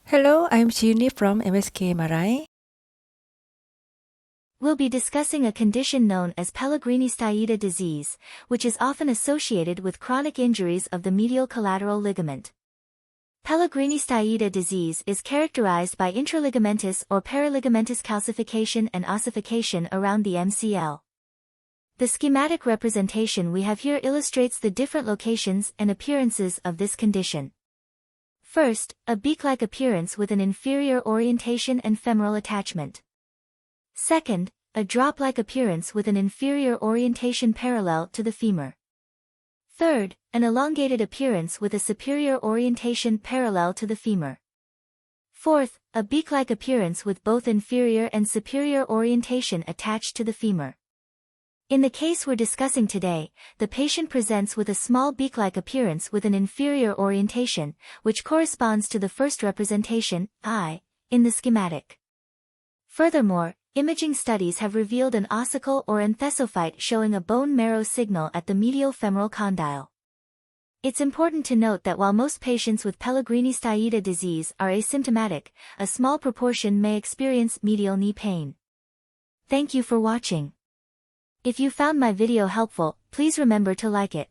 Hello, I'm Chini from MSK Marai. We'll be discussing a condition known as Pellegrini-Stieda disease, which is often associated with chronic injuries of the medial collateral ligament. Pellegrini-Stieda disease is characterized by intraligamentous or periligamentous calcification and ossification around the MCL. The schematic representation we have here illustrates the different locations and appearances of this condition. First, a beak-like appearance with an inferior orientation and femoral attachment. Second, a drop-like appearance with an inferior orientation parallel to the femur. Third, an elongated appearance with a superior orientation parallel to the femur. Fourth, a beak-like appearance with both inferior and superior orientation attached to the femur. In the case we're discussing today, the patient presents with a small beak-like appearance with an inferior orientation, which corresponds to the first representation, I, in the schematic. Furthermore, imaging studies have revealed an ossicle or enthesophyte showing a bone marrow signal at the medial femoral condyle. It's important to note that while most patients with Pellegrini-Stieda disease are asymptomatic, a small proportion may experience medial knee pain. Thank you for watching. If you found my video helpful, please remember to like it.